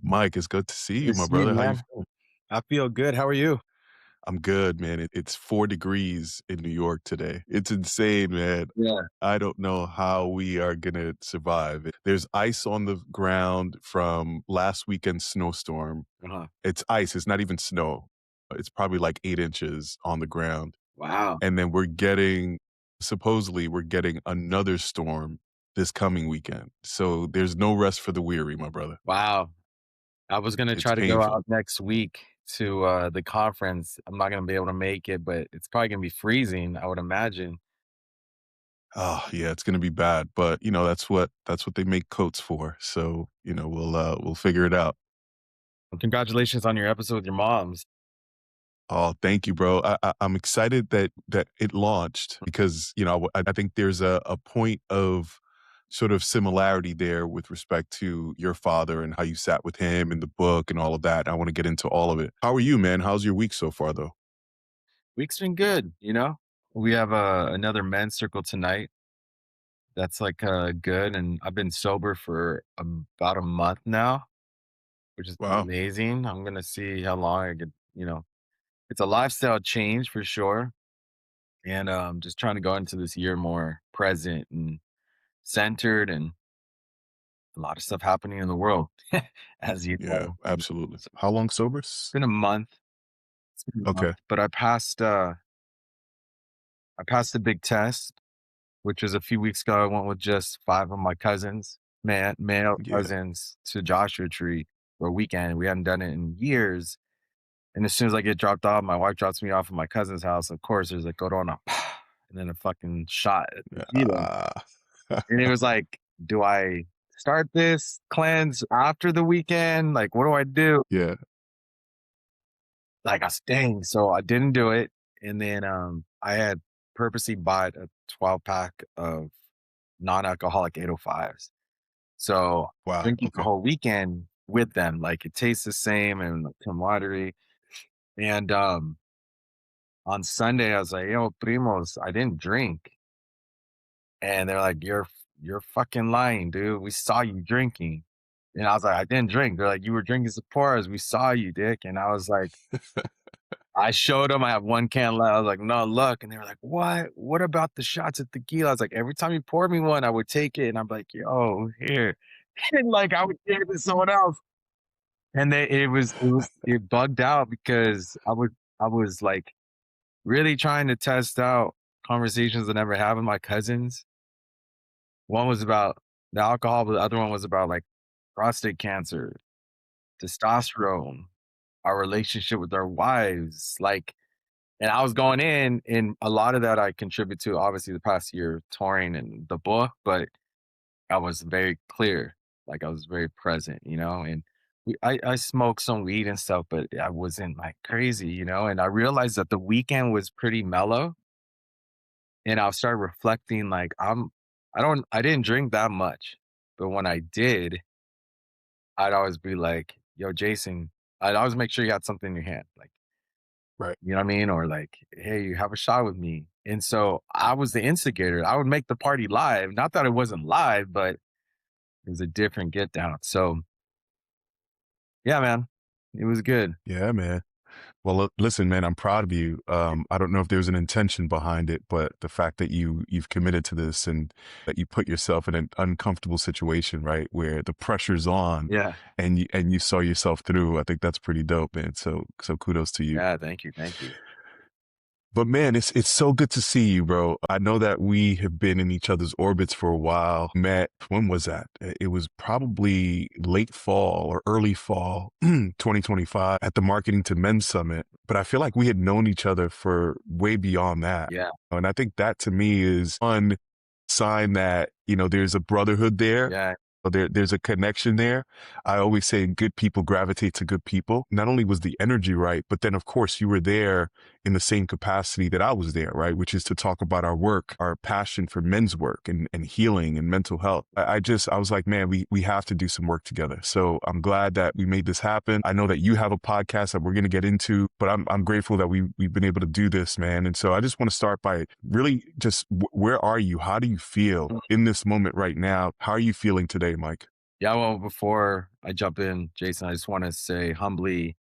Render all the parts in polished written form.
Mike, it's good to see you, Good to my see you, brother. How you man. feeling? I feel good. How are you? I'm good, man. It's 4 degrees in New York today. It's insane, man. Yeah. I don't know how we are gonna survive. There's ice on the ground from last weekend's snowstorm. Uh-huh. It's ice, it's not even snow. It's probably like 8 inches on the ground. Wow. And then we're getting another storm this coming weekend. So there's no rest for the weary, my brother. Wow. I was gonna It's try to go painful. out next week to the conference. I'm not gonna be able to make it, but it's probably gonna be freezing, I would imagine. Oh, yeah, it's gonna be bad, but, that's what they make coats for, so, we'll figure it out. Well, congratulations on your episode with your moms. Oh, thank you, bro. I'm excited that it launched because, I think there's a point of sort of similarity there with respect to your father and how you sat with him in the book and all of that. I wanna get into all of it. How are you, man? How's your week so far, though? Week's been good, you know? We have another men's circle tonight. That's like good. And I've been sober for about a month now, which is Wow. amazing. I'm gonna see how long I could. It's a lifestyle change for sure. And just trying to go into this year more present and centered, and a lot of stuff happening in the world, as you Yeah, know. absolutely. So How long sober? it's been a month. It's been a month, Okay. but I passed a big test, which was a few weeks ago. I went with just five of my cousins, male Yeah. cousins, to Joshua Tree for a weekend. We hadn't done it in years. And as soon as I get dropped off, my wife drops me off at my cousin's house. Of course, there's like go on a and then a fucking shot at tequila. Ah. And it was like, do I start this cleanse after the weekend? Like, what do I do? Yeah, Like, I was dang. So I didn't do it. And then I had purposely bought a 12 pack of non-alcoholic 805s. So wow, drinking the okay. whole weekend with them, like it tastes the same and the camaraderie. And on Sunday, I was like, yo, primos, I didn't drink. And they're like, you're fucking lying, dude. We saw you drinking. And I was like, I didn't drink. They're like, you were drinking Sephora's. We saw you, dick. And I was like, I showed them I have one can left. I was like, no, look. And they were like, what? What about the shots of tequila? I was like, every time you poured me one, I would take it. And I'm like, yo, here. And like I would give it to someone else. And it bugged out because I was like really trying to test out conversations I never had with my cousins. One was about the alcohol, but the other one was about like prostate cancer, testosterone, our relationship with our wives, like, and I was going in, and a lot of that I contribute to obviously the past year touring and the book, but I was very clear, like I was very present, and I smoked some weed and stuff, but I wasn't like crazy, and I realized that the weekend was pretty mellow, and I started reflecting like I didn't drink that much, but when I did, I'd always be like, "Yo, Jason," I'd always make sure you had something in your hand, like, Right. you know what I mean? Or like, "Hey, you have a shot with me." And so I was the instigator. I would make the party live. Not that it wasn't live, but it was a different get down. So yeah, man, it was good. Yeah, man. Well, listen, man, I'm proud of you. I don't know if there's an intention behind it, but the fact that you've committed to this and that you put yourself in an uncomfortable situation, right, where the pressure's on, Yeah. and you saw yourself through, I think that's pretty dope, man. So kudos to you. Yeah. Thank you. Thank you. But man, it's so good to see you, bro. I know that we have been in each other's orbits for a while. Met, when was that? It was probably late fall or early fall, 2025 at the Marketing to Men Summit. But I feel like we had known each other for way beyond that. Yeah. And I think that to me is one sign that, there's a brotherhood there. Yeah. There's a connection there. I always say good people gravitate to good people. Not only was the energy right, but then of course you were there in the same capacity that I was there, right? Which is to talk about our work, our passion for men's work and healing and mental health. I was like, man, we have to do some work together. So I'm glad that we made this happen. I know that you have a podcast that we're going to get into, but I'm grateful that we've been able to do this, man. And so I just want to start by really just where are you? How do you feel in this moment right now? How are you feeling today, Mike? Yeah, well, before I jump in, Jason, I just want to say humbly,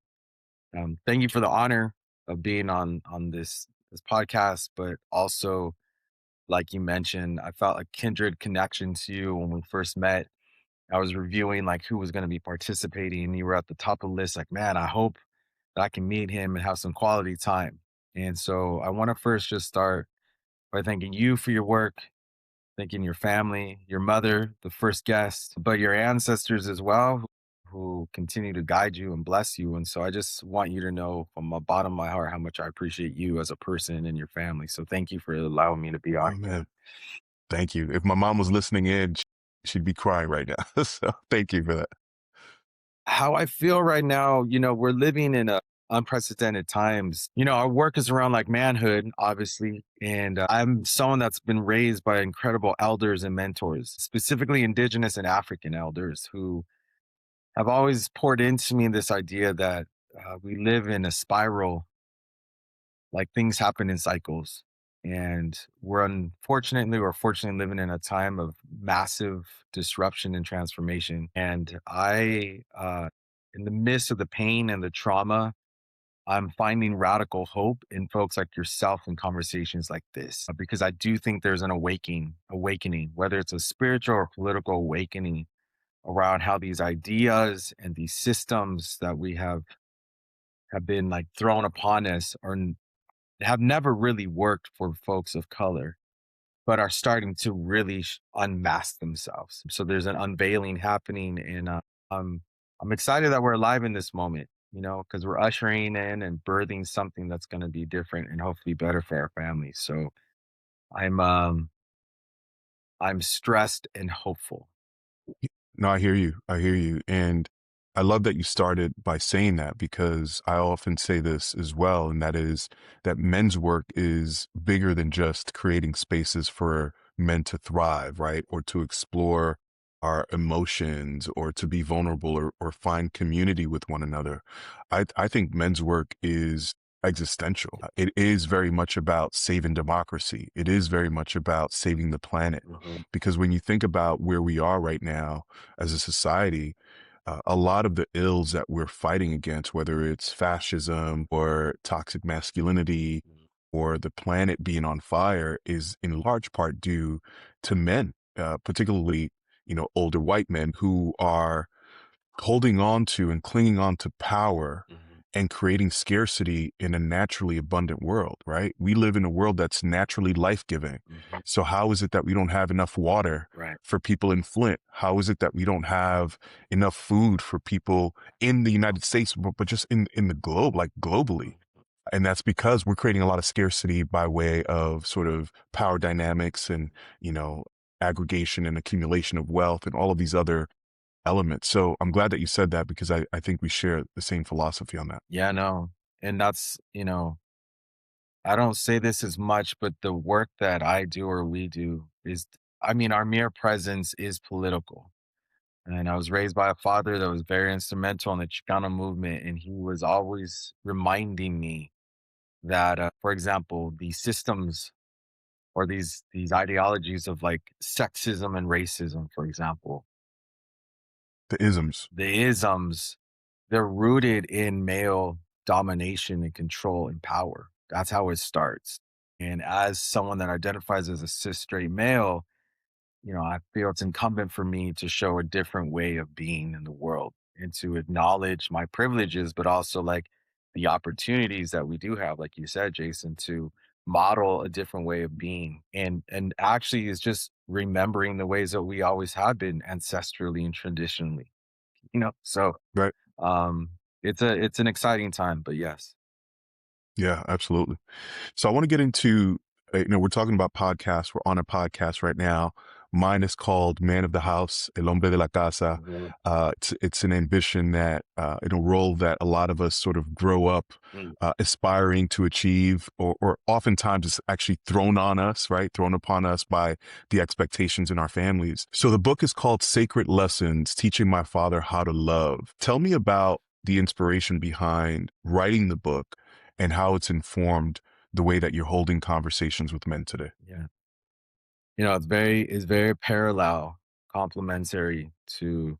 thank you for the honor of being on this podcast, but also, like you mentioned, I felt a kindred connection to you when we first met. I was reviewing like who was going to be participating, and you were at the top of the list. Like, man, I hope that I can meet him and have some quality time. And so, I want to first just start by thanking you for your work, thanking your family, your mother, the first guest, but your ancestors as well, who continue to guide you and bless you. And so I just want you to know from the bottom of my heart how much I appreciate you as a person and your family. So thank you for allowing me to be on Oh here. man, thank you. If my mom was listening in, she'd be crying right now. So thank you for that. How I feel right now, we're living in a unprecedented times. Our work is around like manhood, obviously. And I'm someone that's been raised by incredible elders and mentors, specifically indigenous and African elders who have always poured into me this idea that we live in a spiral, like things happen in cycles. And we're unfortunately or fortunately living in a time of massive disruption and transformation. And in the midst of the pain and the trauma, I'm finding radical hope in folks like yourself in conversations like this, because I do think there's an awakening, whether it's a spiritual or political awakening around how these ideas and these systems that we have been like thrown upon us have never really worked for folks of color, but are starting to really unmask themselves. So there's an unveiling happening, and I'm I'm excited that we're alive in this moment. Because we're ushering in and birthing something that's going to be different and hopefully better for our families. So I'm um I'm stressed and hopeful. No, I hear you. I hear you. And I love that you started by saying that because I often say this as well. And that is that men's work is bigger than just creating spaces for men to thrive, right? Or to explore our emotions or to be vulnerable or find community with one another. I think men's work is existential. It is very much about saving democracy. It is very much about saving the planet. Mhm, Because when you think about where we are right now, as a society, a lot of the ills that we're fighting against, whether it's fascism or toxic masculinity or the planet being on fire, is in large part due to men, particularly, older white men who are holding on to and clinging on to power mhm, and creating scarcity in a naturally abundant world, right? We live in a world that's naturally life-giving. mhm. So how is it that we don't have enough water Right. for people in Flint? How is it that we don't have enough food for people in the United States, but just in the globe, like globally? Mhm. And that's because we're creating a lot of scarcity by way of sort of power dynamics and, you know, aggregation and accumulation of wealth and all of these other elements. So I'm glad that you said that because I think we share the same philosophy on that. Yeah, no. And I don't say this as much, but the work that I do or we do is, I mean, our mere presence is political. And I was raised by a father that was very instrumental in the Chicano movement. And he was always reminding me that, for example, these systems or these ideologies of like sexism and racism, for example, The isms. the isms, they're rooted in male domination and control and power. That's how it starts. And as someone that identifies as a cis straight male, I feel it's incumbent for me to show a different way of being in the world and to acknowledge my privileges, but also like the opportunities that we do have, like you said, Jason, to model a different way of being. And actually is just remembering the ways that we always have been ancestrally and traditionally, So Right. um it's an exciting time, but yes. Yeah, absolutely. So I want to get into, we're talking about podcasts. We're on a podcast right now. Mine is called Man of the House, El Hombre de la Casa. Mhm. It's an ambition that, in a role that a lot of us sort of grow up Mm. aspiring to achieve, or oftentimes it's actually thrown on us, right? Thrown upon us by the expectations in our families. So the book is called Sacred Lessons, Teaching My Father How to Love. Tell me about the inspiration behind writing the book and how it's informed the way that you're holding conversations with men today. Yeah. It's very parallel, complementary to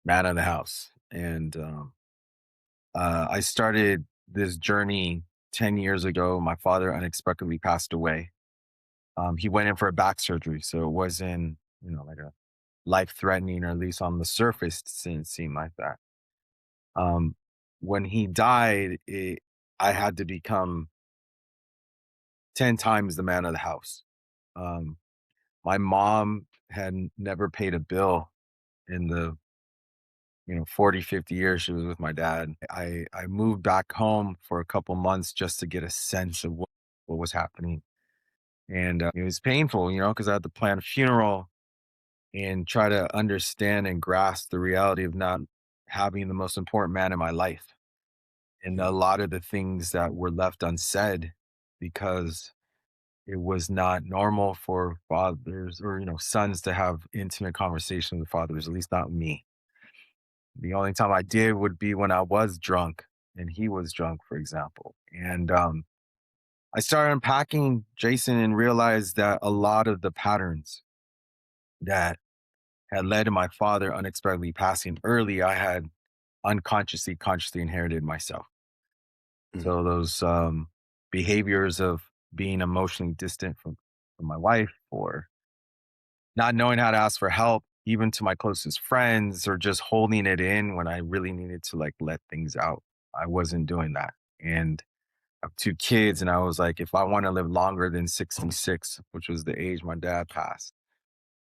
man of the house. And I started this journey 10 years ago. My father unexpectedly passed away. He went in for a back surgery, so it wasn't, like a life threatening, or at least on the surface, it didn't seem like that. Um, when he died, I had to become 10 times the man of the house. Um, my mom had never paid a bill in the 40, 50 years she was with my dad. I moved back home for a couple months just to get a sense of what was happening. And it was painful, because I had to plan a funeral and try to understand and grasp the reality of not having the most important man in my life. And a Mm, lot of the things that were left unsaid because it was not normal for fathers or, sons to have intimate conversations with fathers, at least not me. The only time I did would be when I was drunk and he was drunk, for example. And I started unpacking Jason and realized that a lot of the patterns that had led to my father unexpectedly passing early, I had unconsciously, consciously inherited myself. mm, So those behaviors of being emotionally distant from my wife, or not knowing how to ask for help, even to my closest friends, or just holding it in when I really needed to like let things out. I wasn't doing that. And I have two kids, and I was like, if I want to live longer than 66, which was the age my dad passed,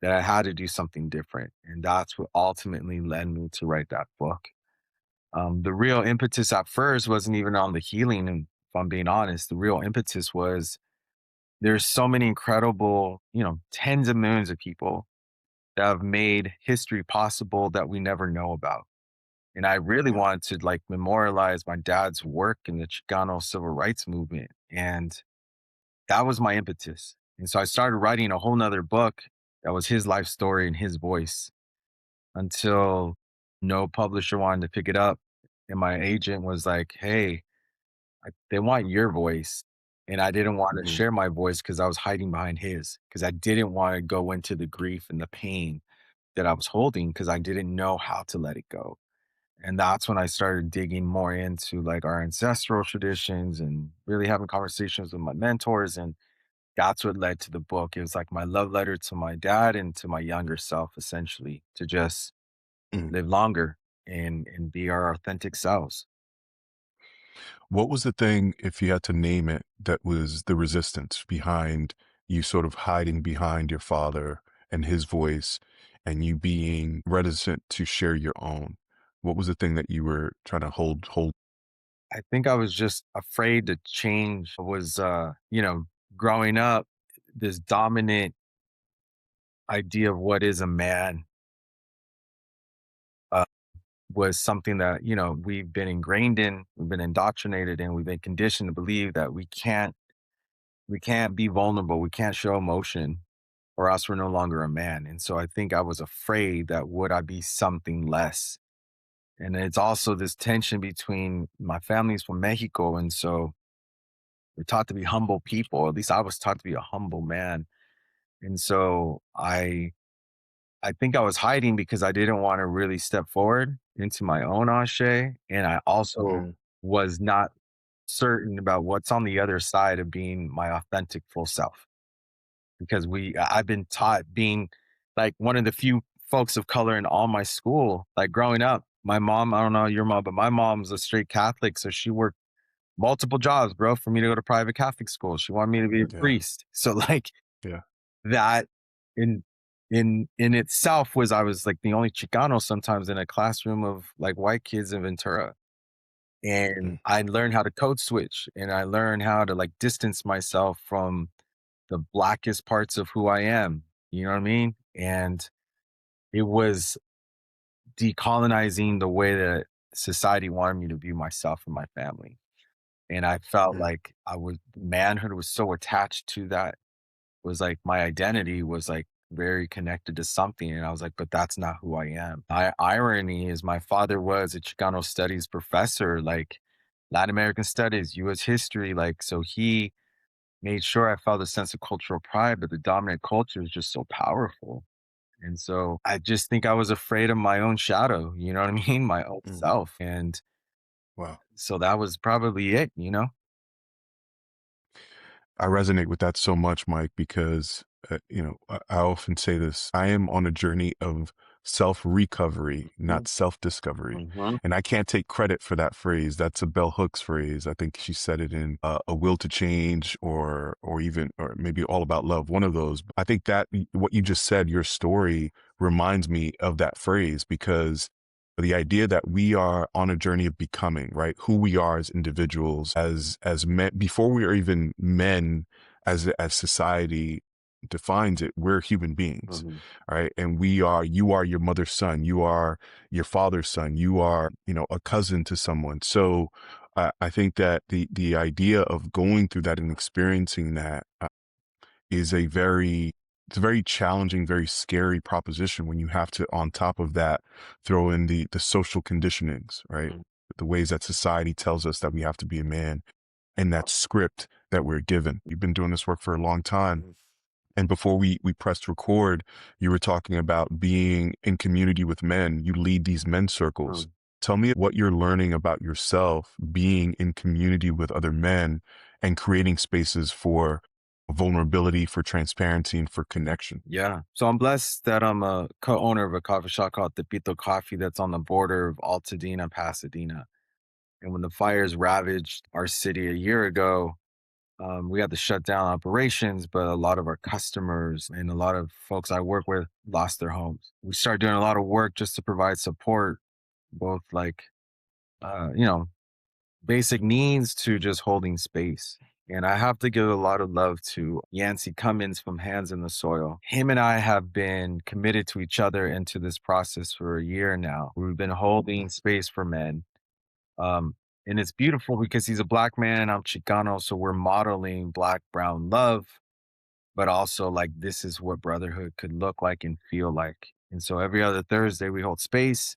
that I had to do something different. And that's what ultimately led me to write that book. The real impetus at first wasn't even on the healing. And if I'm being honest, the real impetus was there's so many incredible, tens of millions of people that have made history possible that we never know about. And I really yeah. wanted to like memorialize my dad's work in the Chicano civil rights movement. And that was my impetus. And so I started writing a whole nother book that was his life story and his voice, until no publisher wanted to pick it up. And my agent was like, hey, they want your voice. And I didn't want to Mhm, share my voice because I was hiding behind his, because I didn't want to go into the grief and the pain that I was holding because I didn't know how to let it go. And that's when I started digging more into like our ancestral traditions and really having conversations with my mentors. And that's what led to the book. It was like my love letter to my dad and to my younger self, essentially, to just mm. live longer and be our authentic selves. What was the thing, if you had to name it, that was the resistance behind you sort of hiding behind your father and his voice and you being reticent to share your own? What was the thing that you were trying to hold? I think I was just afraid to change. I was, growing up, this dominant idea of what is a man uh, was something that, we've been ingrained in, we've been indoctrinated in, we've been conditioned to believe that we can't be vulnerable, we can't show emotion, or else we're no longer a man. And so I think I was afraid that would I be something less. And it's also this tension between my family's from Mexico. And so we're taught to be humble people. At least I was taught to be a humble man. And so I think I was hiding because I didn't want to really step forward into my own ashe. And I also Mm, was not certain about what's on the other side of being my authentic full self. Because I've been taught being like one of the few folks of color in all my school. Like growing up, my mom, I don't know your mom, but my mom's a straight Catholic. So she worked multiple jobs, bro, for me to go to private Catholic school. She wanted me to be a yeah, priest. So like yeah. that in in itself was, I was like the only Chicano sometimes in a classroom of like white kids in Ventura. And Mm, I learned how to code switch, and I learned how to like distance myself from the blackest parts of who I am. You know what I mean? And it was decolonizing the way that society wanted me to view myself and my family. And I felt mm. like manhood was so attached to that, was like my identity was like very connected to something. And I was like, but that's not who I am. Irony is my father was a Chicano studies professor, like Latin American studies, US history. Like, so he made sure I felt a sense of cultural pride, but the dominant culture is just so powerful. And so I just think I was afraid of my own shadow, you know what I mean? My own Mm. self. And Wow. so that was probably it, you know? I resonate with that so much, Mike, because I often say this. I am on a journey of self recovery, Mhm, not self discovery, mhm, and I can't take credit for that phrase. That's a Bell Hooks phrase. I think she said it in A Will to Change, or maybe All About Love. One of those. I think that what you just said, your story reminds me of that phrase because the idea that we are on a journey of becoming, right, who we are as individuals, as men, before we are even men, as society defines it, we're human beings, mhm. right? And you are your mother's son, you are your father's son, you are, a cousin to someone. So I think that the idea of going through that and experiencing that is it's a very challenging, very scary proposition when you have to, on top of that, throw in the social conditionings, right? Mhm. The ways that society tells us that we have to be a man and that script that we're given. You've been doing this work for a long time. And before we pressed record, you were talking about being in community with men. You lead these men's circles. Mm. Tell me what you're learning about yourself being in community with other men and creating spaces for vulnerability, for transparency, and for connection. Yeah. So I'm blessed that I'm a co-owner of a coffee shop called Tepito Coffee that's on the border of Altadena, Pasadena. And when the fires ravaged our city a year ago, we had to shut down operations, but a lot of our customers and a lot of folks I work with lost their homes. We started doing a lot of work just to provide support, both like, you know, basic needs to just holding space. And I have to give a lot of love to Yancey Cummins from Hands in the Soil. Him and I have been committed to each other into this process for a year now. We've been holding space for men. Um, and it's beautiful because he's a black man and I'm Chicano. So we're modeling black, brown love, but also like this is what brotherhood could look like and feel like. And so every other Thursday we hold space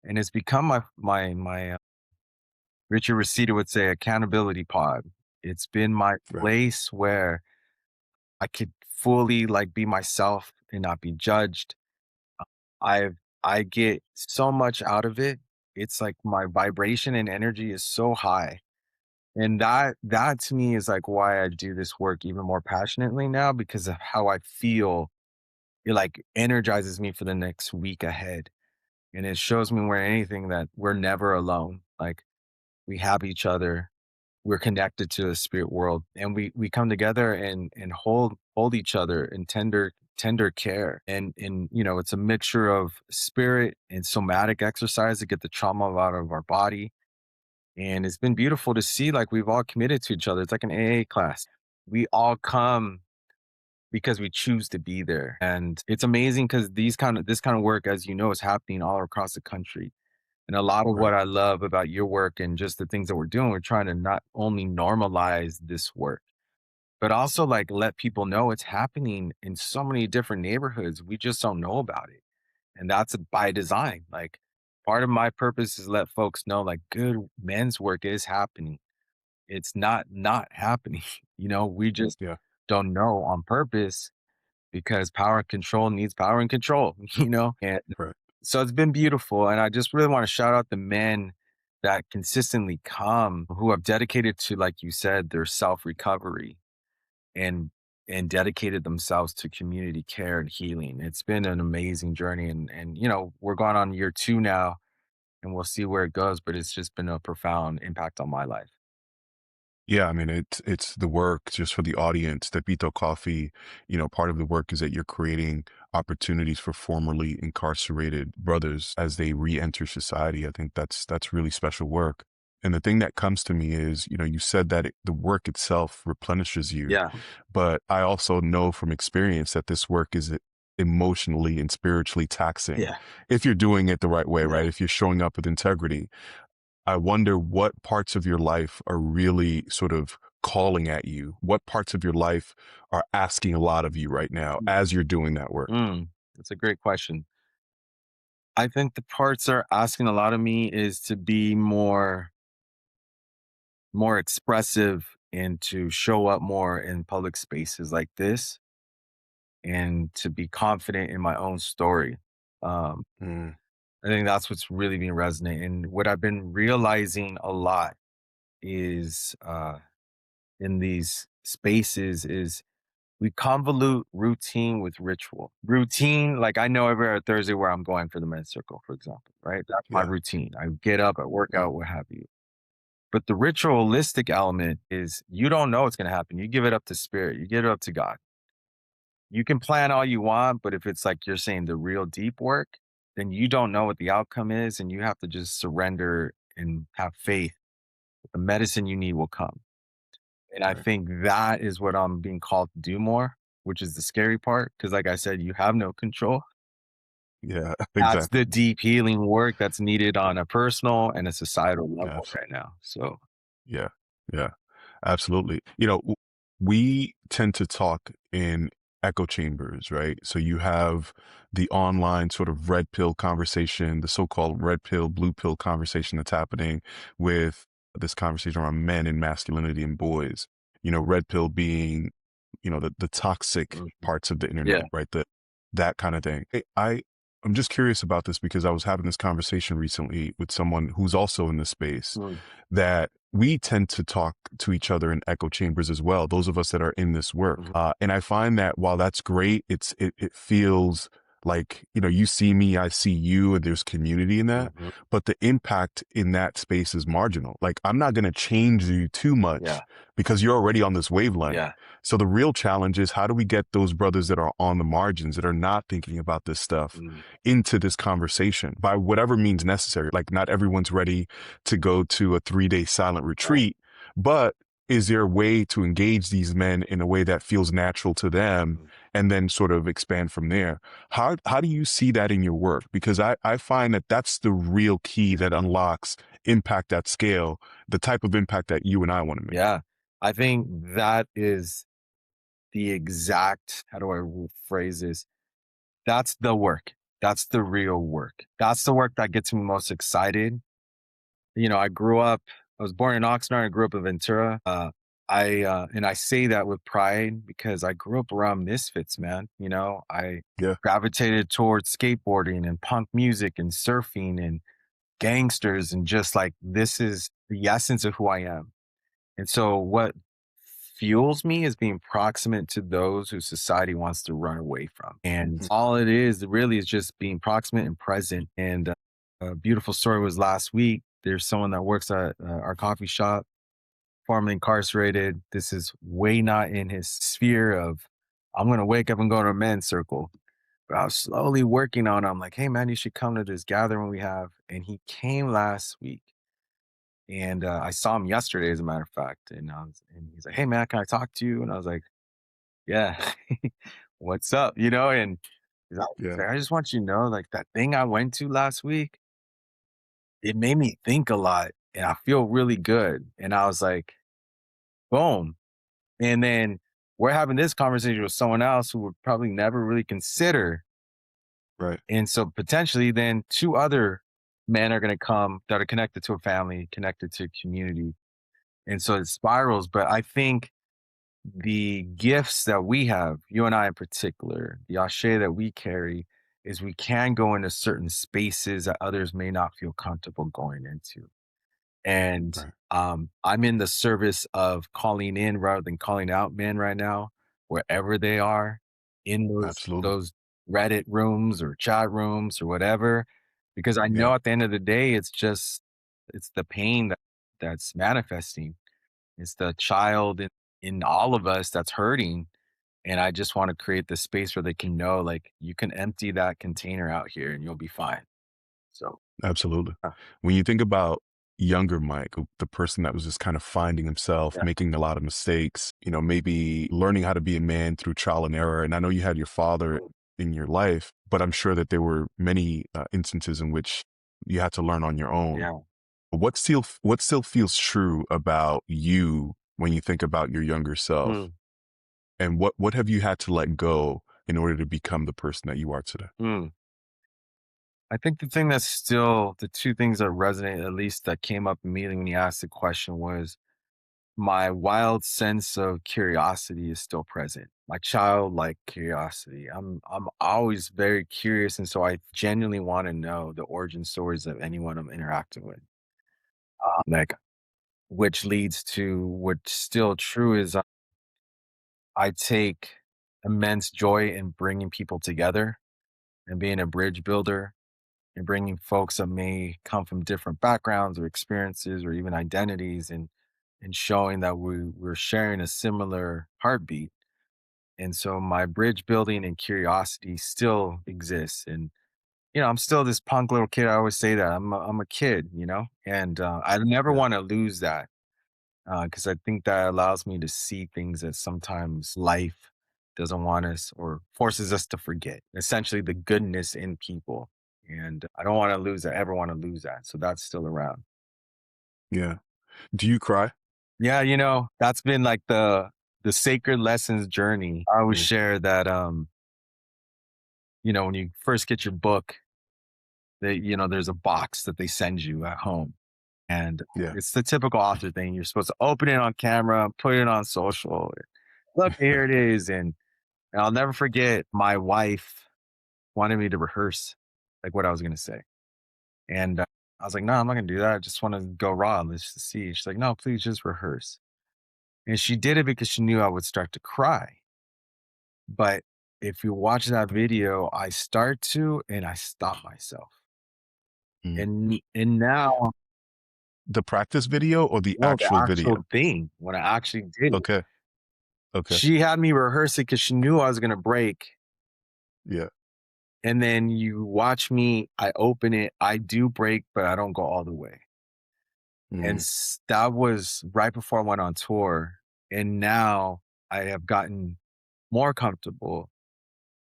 and it's become my Richard Reseda would say accountability pod. It's been my Right. place where I could fully like be myself and not be judged. I've I get so much out of it. It's like my vibration and energy is so high. And that to me is like why I do this work even more passionately now because of how I feel. It like energizes me for the next week ahead. And it shows me more than anything that we're never alone. Like we have each other, we're connected to the spirit world and we come together and hold each other in tender care and you know it's a mixture of spirit and somatic exercise to get the trauma out of our body and it's been beautiful to see like we've all committed to each other. It's like an AA class. We all come because we choose to be there and it's amazing because this kind of work as you know is happening all across the country. And a lot of Right. what I love about your work and just the things that we're doing, we're trying to not only normalize this work, but also like let people know it's happening in so many different neighborhoods. We just don't know about it. And that's by design. Like part of my purpose is let folks know like good men's work is happening. It's not happening. You know, we just Yeah. don't know on purpose because power and control needs power and control, you know? And Right. so it's been beautiful, and I just really wanna shout out the men that consistently come, who have dedicated to, like you said, their self-recovery and dedicated themselves to community care and healing. It's been an amazing journey, and, you know, we're going on year 2 now, and we'll see where it goes, but it's just been a profound impact on my life. Yeah, I mean, it's the work just for the audience. The Pito Coffee, part of the work is that you're creating opportunities for formerly incarcerated brothers as they re-enter society. I think that's really special work. And the thing that comes to me is, you said that the work itself replenishes you, Yeah, but I also know from experience that this work is emotionally and spiritually taxing yeah, if you're doing it the right way, yeah. right? If you're showing up with integrity. I wonder what parts of your life are really sort of calling at you. What parts of your life are asking a lot of you right now as you're doing that work? That's a great question. I think the parts that are asking a lot of me is to be more expressive and to show up more in public spaces like this and to be confident in my own story. Um, Mm, I think that's what's really been resonating. And what I've been realizing a lot is in these spaces is we convolute routine with ritual. Routine, like I know every other Thursday where I'm going for the men's circle, for example, right? That's my yeah. routine. I get up, I work Mm, out, what have you. But the ritualistic element is you don't know what's going to happen. You give it up to spirit, you give it up to God. You can plan all you want, but if it's like you're saying the real deep work, then you don't know what the outcome is. And you have to just surrender and have faith that the medicine you need will come. And I right. think that is what I'm being called to do more, which is the scary part. Cause like I said, you have no control. Yeah, That's exactly. the deep healing work that's needed on a personal and a societal level Absolutely. right now. So, Yeah. Yeah. Absolutely. We tend to talk in echo chambers, right? So you have the online sort of red pill conversation, the so-called red pill, blue pill conversation that's happening with this conversation around men and masculinity and boys. Red pill being, the toxic mhm. parts of the internet, Yeah. right? That kind of thing. I'm just curious about this because I was having this conversation recently with someone who's also in this space Mm, that we tend to talk to each other in echo chambers as well. Those of us that are in this work, mhm, and I find that while that's great, it feels like you see me, I see you, and there's community in that. mhm. But the impact in that space is marginal. Like I'm not going to change you too Yeah. much because you're already on this wavelength. Yeah. So the real challenge is how do we get those brothers that are on the margins that are not thinking about this stuff Mm, into this conversation by whatever means necessary. Like not everyone's ready to go to a 3-day silent right. retreat, but is there a way to engage these men in a way that feels natural to them Mm, and then sort of expand from there? How do you see that in your work? Because I find that that's the real key that unlocks impact at scale, the type of impact that you and I want to make. yeah. I think that is the exact, how do I phrase this? That's the work. That's the real work. That's the work that gets me most excited. I was born in Oxnard. I grew up in Ventura. And I say that with pride because I grew up around misfits, man. I Yeah. gravitated towards skateboarding and punk music and surfing and gangsters and just like this is the essence of who I am. And so what fuels me is being proximate to those who society wants to run away from. And all it is really is just being proximate and present. And a beautiful story was last week. There's someone that works at our coffee shop, formerly incarcerated. This is way not in his sphere of, I'm going to wake up and go to a men's circle. But I was slowly working on it. I'm like, hey, man, you should come to this gathering we have. And he came last week. And I saw him yesterday, as a matter of fact. And he's like, hey, man, can I talk to you? And I was like, yeah, what's up? And he's Yeah. like, I just want you to know, like that thing I went to last week, it made me think a lot and I feel really good. And I was like, boom. And then we're having this conversation with someone else who would probably never really consider. Right. And so potentially then two other men are going to come that are connected to a family, connected to a community. And so it spirals. But I think the gifts that we have, you and I in particular, the ashe that we carry is we can go into certain spaces that others may not feel comfortable going into. And Right. I'm in the service of calling in rather than calling out men right now, wherever they are in those Absolutely. those Reddit rooms or chat rooms or whatever, because I Yeah. know at the end of the day, it's the pain that's manifesting. It's the child in all of us that's hurting. And I just want to create the space where they can know, like, you can empty that container out here and you'll be fine. So, Absolutely. uh, When you think about younger Mike, the person that was just kind of finding himself, yeah. making a lot of mistakes, maybe learning how to be a man through trial and error. And I know you had your father Mm, in your life, but I'm sure that there were many instances in which you had to learn on your own. yeah. What still feels true about you when you think about your younger self? Mm, And what have you had to let go in order to become the person that you are today? mm. I think the thing that's still the two things that resonate, at least that came up immediately when you asked the question, was my wild sense of curiosity is still present. my childlike curiosity. I'm always very curious, and so I genuinely want to know the origin stories of anyone I'm interacting with. Like, which leads to what's still true is I take immense joy in bringing people together and being a bridge builder and bringing folks that may come from different backgrounds or experiences or even identities and showing that we're sharing a similar heartbeat. And so my bridge building and curiosity still exists. And, I'm still this punk little kid. I always say that I'm a kid, and I never Yeah. want to lose that because I think that allows me to see things that sometimes life doesn't want us or forces us to forget. Essentially, the goodness in people, and I don't want to lose that. Ever want to lose that? So that's still around. Yeah. Do you cry? Yeah, that's been like the sacred lessons journey. I always Mm, share that when you first get your book, there's a box that they send you at home. And yeah. it's the typical author thing. You're supposed to open it on camera, put it on social. Look, here it is. And I'll never forget my wife wanted me to rehearse like what I was going to say. And I was like, no, I'm not going to do that. I just want to go raw. Let's just see. She's like, no, please just rehearse. And she did it because she knew I would start to cry. But if you watch that video, I start to and I stop myself. Mm. And now, The practice video or the no, the actual actual video? thing, when I actually did it, Okay. Okay. she had me rehearse it because she knew I was gonna break. Yeah. And then you watch me, I open it, I do break, but I don't go all the way. And Mm, that was right before I went on tour. And now I have gotten more comfortable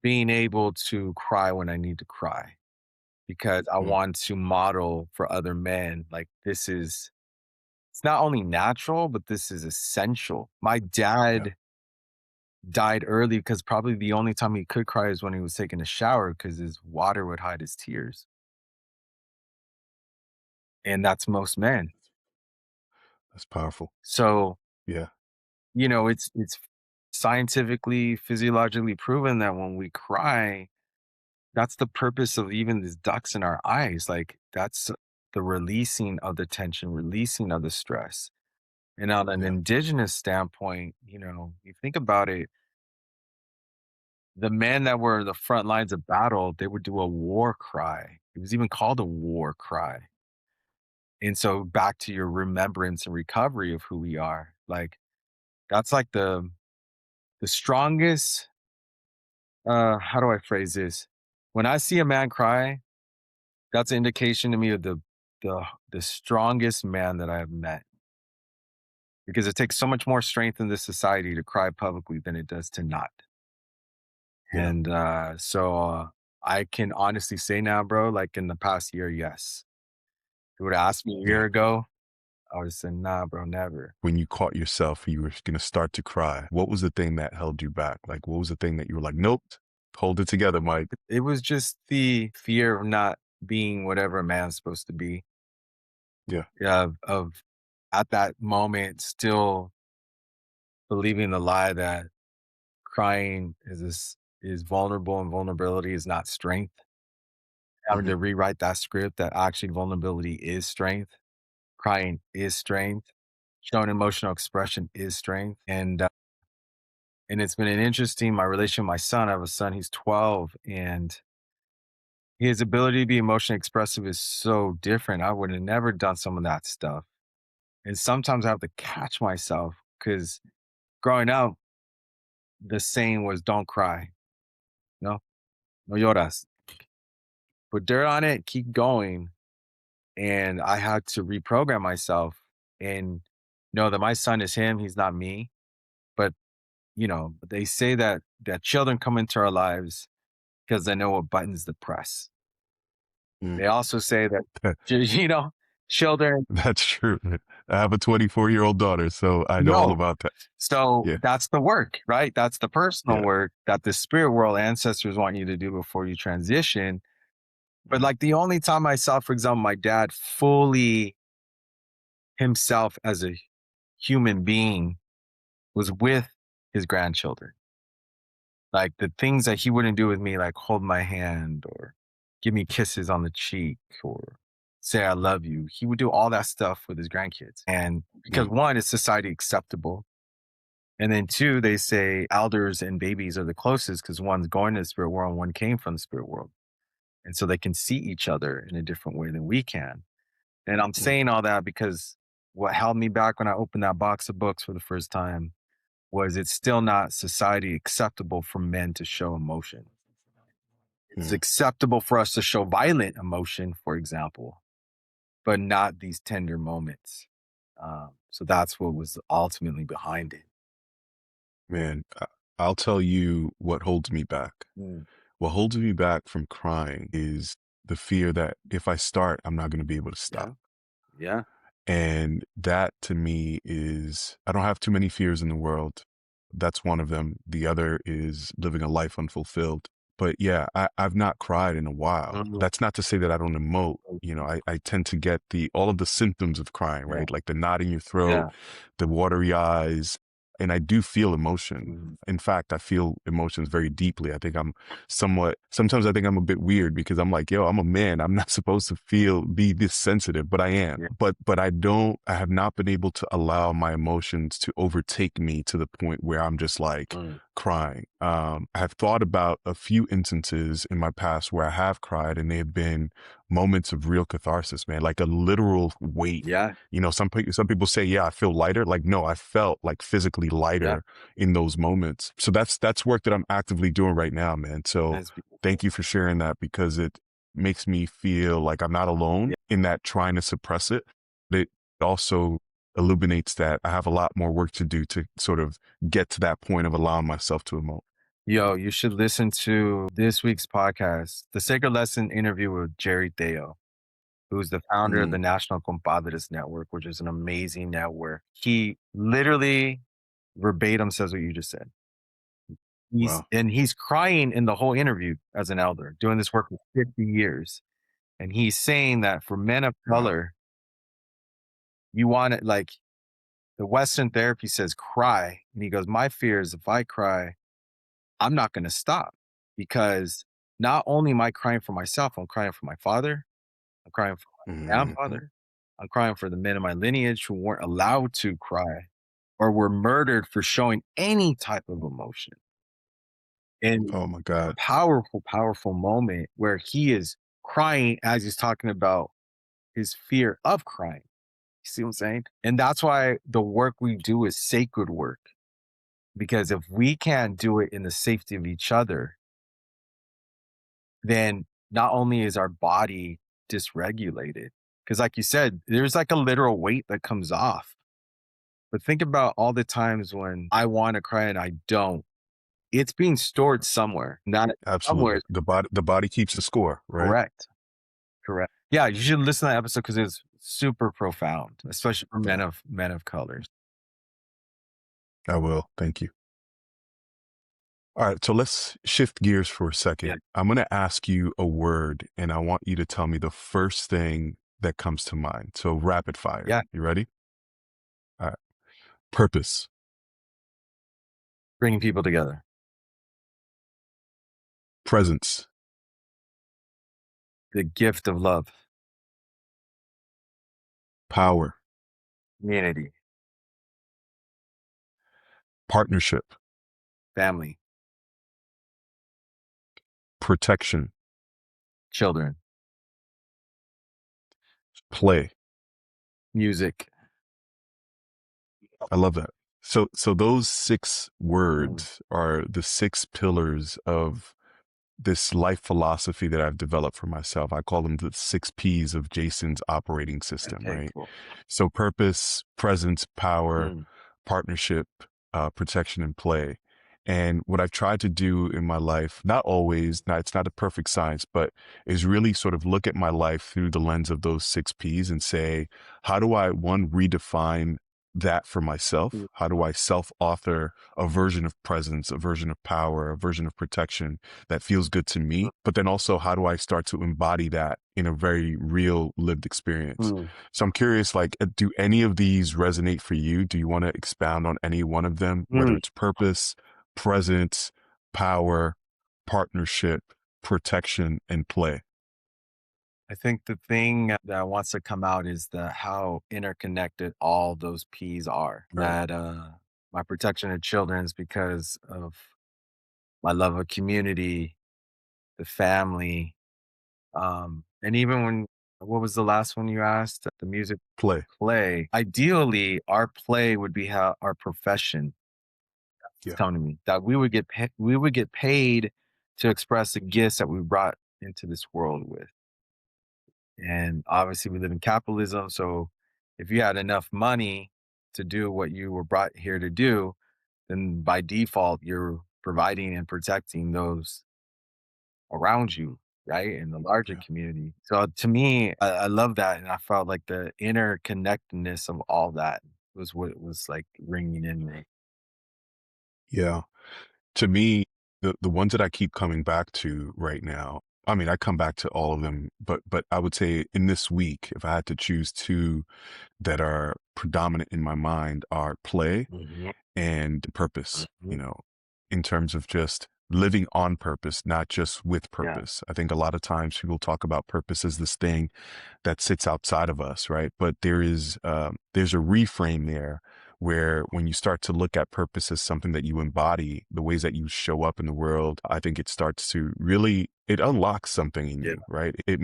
being able to cry when I need to cry because I mm, want to model for other men. Like, it's not only natural, but this is essential. My yeah. dad died early because probably the only time he could cry is when he was taking a shower because his water would hide his tears. And that's most men. That's powerful. So, Yeah. it's scientifically, physiologically proven that when we cry, that's the purpose of even these ducts in our eyes. Like, that's the releasing of the tension, releasing of the stress. And on an Yeah. indigenous standpoint, you think about it, the men that were in the front lines of battle, they would do a war cry. It was even called a war cry. And so back to your remembrance and recovery of who we are, like that's like the strongest how do I phrase this? When I see a man cry, that's an indication to me of the the strongest man that I have met. Because it takes so much more strength in this society to cry publicly than it does to not. Yeah. And I can honestly say now, bro, like in the past year, yes. If you would have asked me a Yeah. year ago, I would have said, nah, bro, never. When you caught yourself, you were going to start to cry. What was the thing that held you back? Like, what was the thing that you were like, nope, hold it together, Mike? It was just the fear of not being whatever a man's supposed to be. Yeah. Yeah, of at that moment still believing the lie that crying is vulnerable and vulnerability is not strength. Having Hmm. to rewrite that script that actually vulnerability is strength, crying is strength, showing emotional expression is strength. And it's been an interesting my relation with my son. I have a son, he's 12, and his ability to be emotionally expressive is so different. I would have never done some of that stuff. And sometimes I have to catch myself because growing up, the saying was don't cry, no, no lloras. Put dirt on it, keep going. And I had to reprogram myself and know that my son is him, he's not me. But they say that children come into our lives because they know what buttons to press. Mm. They also say that, children That's true. I have a 24-year-old daughter, so I know all know. about that. So Yeah. that's the work, right? That's the personal Yeah. work that the spirit world ancestors want you to do before you transition. But Mm, like the only time I saw, for example, my dad fully himself as a human being was with his grandchildren. Like the things that he wouldn't do with me, like hold my hand or give me kisses on the cheek or say I love you. He would do all that stuff with his grandkids. And because Mm, one, it's society acceptable. And then two, they say elders and babies are the closest because one's going to the spirit world and one came from the spirit world. And so they can see each other in a different way than we can. And I'm mm, saying all that because what held me back when I opened that box of books for the first time was it's still not society acceptable for men to show emotion. It's mm. acceptable for us to show violent emotion, for example, but not these tender moments. So that's what was ultimately behind it. Man, I'll tell you what holds me back. Mm, What holds me back from crying is the fear that if I start, I'm not going to be able to yeah, stop. yeah. And that to me is, I don't have too many fears in the world. That's one of them. The other is living a life unfulfilled. But yeah, I've not cried in a while. Mhm, That's not to say that I don't emote. mm, I tend to get all of the symptoms of crying, yeah, right? Like the knot in your throat, yeah. the watery eyes, and I do feel emotion. Mhm, In fact, I feel emotions very deeply. I think I'm sometimes I think I'm a bit weird because I'm like, yo, I'm a man. I'm not supposed to be this sensitive, but I am. yeah, But I have not been able to allow my emotions to overtake me to the point where I'm just like mm, crying. I have thought about a few instances in my past where I have cried and they have been moments of real catharsis, man, like a literal weight. yeah, Some people say, yeah, I feel lighter. Like, no, I felt like physically yeah. lighter in those moments. So that's work that I'm actively doing right now, man. So That's thank beautiful. you for sharing that because it makes me feel like I'm not Yeah. alone in that trying to suppress it. But it also illuminates that I have a lot more work to do to sort of get to that point of allowing myself to emote. Yo, you should listen to this week's podcast, the Sacred Lesson interview with Jerry Theo, who's the founder of the Mm, National Compadres Network, which is an amazing network. He literally verbatim says what you just said. wow. He's crying in the whole interview as an elder, doing this work for 50 years. And he's saying that for men of Wow. color, you want it like the Western therapy says cry. And he goes, my fear is if I cry, I'm not going to stop because not only am I crying for myself, I'm crying for my father, I'm crying for my Hmm. grandfather, I'm crying for the men in my lineage who weren't allowed to cry or were murdered for showing any type of emotion. And Oh my God. powerful, powerful moment where he is crying as he's talking about his fear of crying. You see what I'm saying? And that's why the work we do is sacred work. Because if we can't do it in the safety of each other, then not only is our body dysregulated, because like you said, there's like a literal weight that comes off. But think about all the times when I want to cry and I don't. It's being stored somewhere. Not somewhere Absolutely. is The body keeps the score, right? correct. Correct. Yeah, you should listen to that episode because it's super profound, especially for Yeah, men of colors. I will. Thank you. All right, so let's shift gears for a Yeah. second. I'm going to ask you a word, and I want you to tell me the first thing that comes to mind. So rapid fire. Yeah. You ready? All right. Purpose, Bringing people together. presence, The gift of love, power, community, partnership, family, protection, children, play. music. I love that. So those six Mm, words are the six pillars of this life philosophy that I've developed for myself. I call them the six P's of Jason's operating system, okay, right? cool. So purpose, presence, power, Mm, partnership, protection, and play. And what I've tried to do in my life, not always, not, it's not a perfect science, but is really sort of look at my life through the lens of those six P's and say, how do I, one, redefine that for myself? mm, How do I self-author a version of presence, a version of power, a version of protection that feels good to mm, me? But then also, how do I start to embody that in a very real lived experience? mm. So I'm curious, like, do any of these resonate for you? Do you want to expound on any one of them, whether Mm. it's purpose, presence, power, partnership, protection, and play. I think the thing that wants to come out is the how interconnected all those P's are. Right. That my protection of children is because of my love of community, the family, and even when what was the last one you asked? The music Play. play. Ideally, our play would be how our profession. It's Yeah. coming to me that we would get paid to express the gifts that we brought into this world with. And obviously, we live in capitalism. So if you had enough money to do what you were brought here to do, then by default, you're providing and protecting those around you, right? In the larger Yeah. community. So to me, I love that. And I felt like the interconnectedness of all that was what was like ringing in me. Yeah. To me, the ones that I keep coming back to right now, I mean, I come back to all of them, but I would say in this week, if I had to choose two that are predominant in my mind, are play Mhm, and purpose, mhm. in terms of just living on purpose, not just with Yeah. purpose. I think a lot of times people talk about purpose as this thing that sits outside of us, right? But there's a reframe there where when you start to look at purpose as something that you embody, the ways that you show up in the world, I think it starts to really it unlocks something in Yeah. you, right? It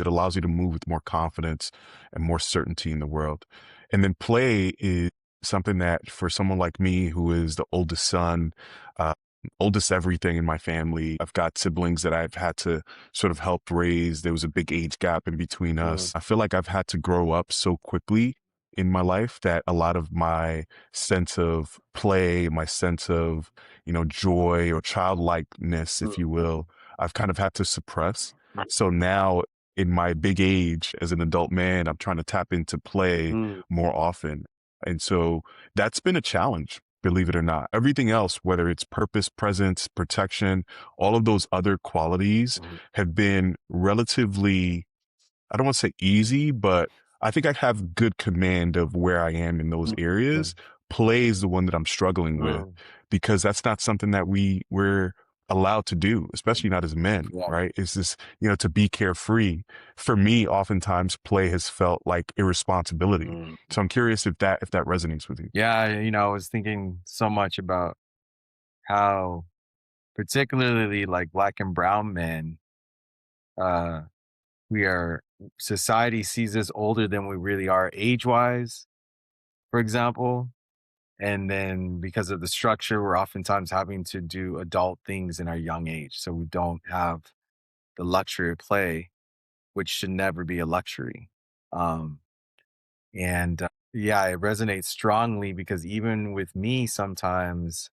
allows you to move with more confidence and more certainty in the world. And then play is something that for someone like me who is the oldest son, uh, oldest everything in my family, I've got siblings that I've had to sort of helped raise. There was a big age gap in between Mm, us. I feel like I've had to grow up so quickly in my life that a lot of my sense of play, my sense of, joy or childlikeness, if mm, you will, I've kind of had to suppress. So now in my big age as an adult man, I'm trying to tap into play mm, more often. And so that's been a challenge, believe it or not. Everything else, whether it's purpose, presence, protection, all of those other qualities mm, have been relatively, I don't want to say easy, but I think I have good command of where I am in those mm, areas. Play is the one that I'm struggling with mm. because that's not something that we're allowed to do, especially not as men, Yeah. right? It's this, to be carefree. For me, oftentimes play has felt like irresponsibility. Mm. So I'm curious if that resonates with you. Yeah, I was thinking so much about how particularly like black and brown men, uh, we are society sees us older than we really are age-wise, for example. And then because of the structure, we're oftentimes having to do adult things in our young age. So we don't have the luxury of play, which should never be a luxury. Um, and yeah, it resonates strongly because even with me, sometimes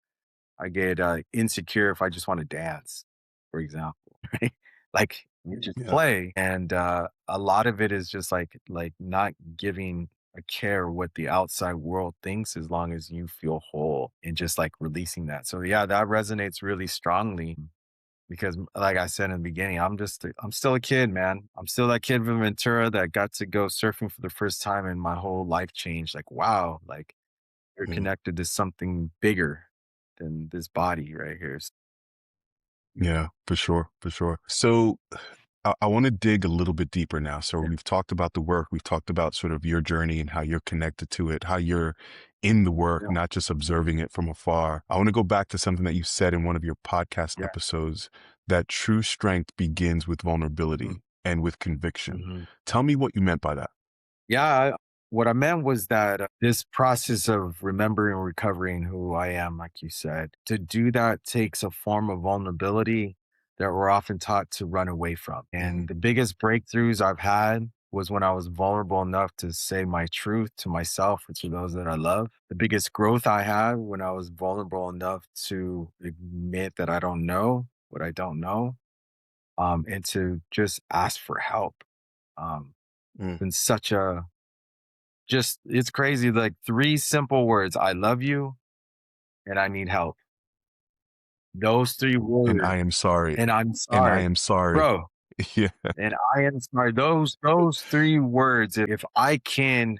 I get insecure if I just want to dance, for example, right? Like you just Yeah. play, and a lot of it is just like not giving a care what the outside world thinks as long as you feel whole and just like releasing that. So yeah, that resonates really strongly because, like I said in the beginning, I'm still a kid, man. I'm still that kid from Ventura that got to go surfing for the first time, and my whole life changed. Like wow, like you're Yeah. connected to something bigger than this body right here. Yeah, for sure, for sure. So I want to dig a little bit deeper now. So Yeah. we've talked about the work, we've talked about sort of your journey and how you're connected to it, how you're in the work, Yeah. not just observing it from afar. I want to go back to something that you said in one of your podcast Yeah. episodes that true strength begins with Mm, vulnerability and with conviction. mhm. Tell me what you meant by that. Yeah, what I meant was that this process of remembering and recovering who I am, like you said, to do that takes a form of vulnerability that we're often taught to run away from. Mhm. And the biggest breakthroughs I've had was when I was vulnerable enough to say my truth to myself or to those that I love. The biggest growth I had when I was vulnerable enough to admit that I don't know what I don't know, and to just ask for help. Um, Mm. been such a just it's crazy, like 3 simple words, "I love you," and "I need help." Those 3 And words, I am sorry. and "I'm And I sorry." am sorry. Bro, Yeah. and "I am sorry." Those 3 words, if I can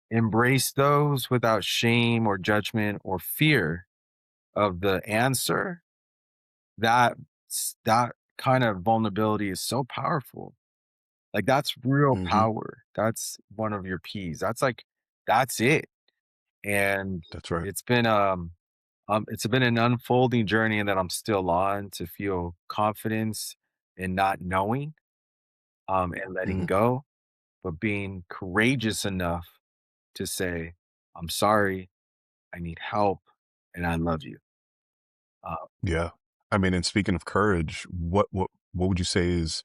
embrace those without shame or judgment or fear of the answer, that that kind of vulnerability is so powerful. Like, that's real Hmm. power. That's one of your P's. That's like that's it. And That's right. it's been, it's been an unfolding journey that I'm still on to feel confidence in not knowing, and letting Hmm. go, but being courageous enough to say, "I'm sorry, I need help, and I love you." Uh, Yeah. I mean, and speaking of courage, what would you say is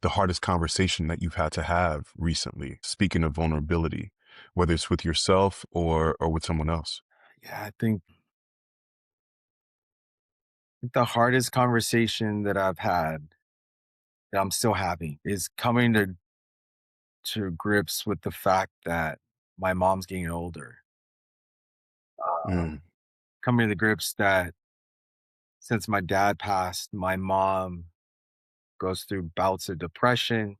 the hardest conversation that you've had to have recently? Speaking of vulnerability, whether it's with yourself or with someone else. yeah, I think the hardest conversation that I've had, that I'm still having, is coming to grips with the fact that my mom's getting older. Mm, Coming to the grips that since my dad passed, my mom goes through bouts of depression.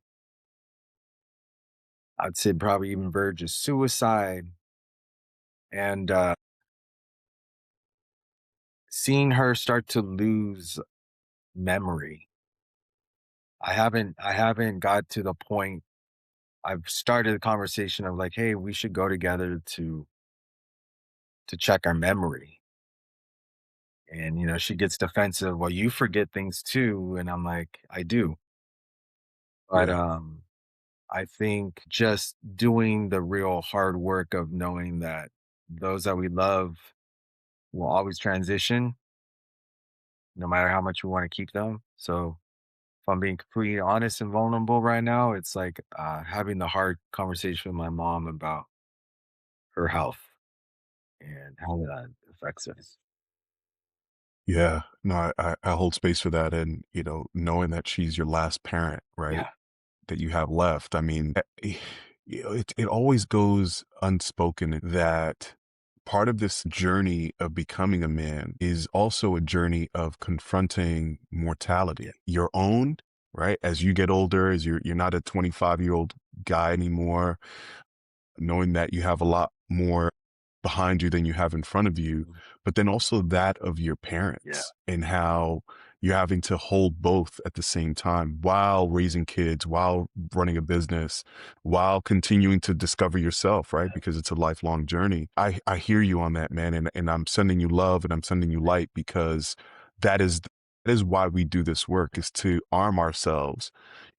I'd say probably even verge of suicide. And seeing her start to lose memory. I haven't got to the point. I've started a conversation of like, hey, we should go together to check our memory. And she gets defensive. Well, you forget things too. And I'm like, I do. But yeah. I think just doing the real hard work of knowing that those that we love will always transition no matter how much we want to keep them. So if I'm being completely honest and vulnerable right now, it's like having the hard conversation with my mom about her health and how that affects us. Yeah. No, I hold space for that. And, knowing that she's your last parent, right? Yeah. That you have left. I mean, it always goes unspoken that part of this journey of becoming a man is also a journey of confronting Yeah. mortality, your own, right? As you get older, as you're not a 25-year-old guy anymore, knowing that you have a lot more behind you than you have in front of you, Mhm. but then also that of your Yeah. parents and how you're having to hold both at the same time while raising kids, while running a business, while continuing to discover yourself, right? Because it's a lifelong journey. I hear you on that, man. And I'm sending you love and I'm sending you light because that is why we do this work is to arm ourselves,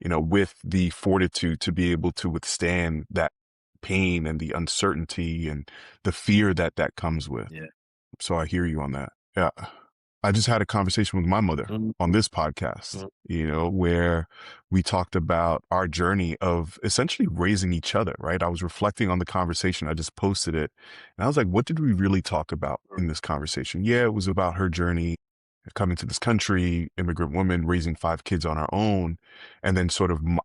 with the fortitude to be able to withstand that pain and the uncertainty and the fear that that comes with. Yeah. So I hear you on that. Yeah. I just had a conversation with my mother Mhm. on this podcast, Mhm. where we talked about our journey of essentially raising each other, right? I was reflecting on the conversation. I just posted it. And I was like, what did we really talk about in this conversation? Yeah, it was about her journey coming to this country, immigrant woman raising 5 kids on our own, and then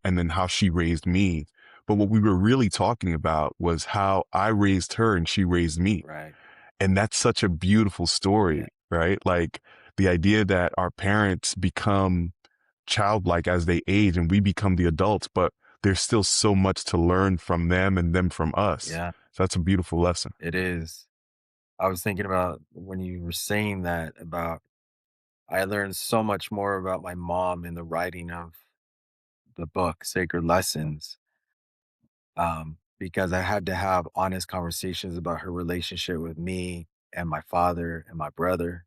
and then how she raised me. But what we were really talking about was how I raised her and she raised me. Right. And that's such a beautiful Yeah. story, right? Like the idea that our parents become childlike as they age and we become the adults, but there's still so much to learn from them and them from us. Yeah. So that's a beautiful lesson. It is. I was thinking about when you were saying that about I learned so much more about my mom in the writing of the book, Sacred Lessons, because I had to have honest conversations about her relationship with me and my father and my brother,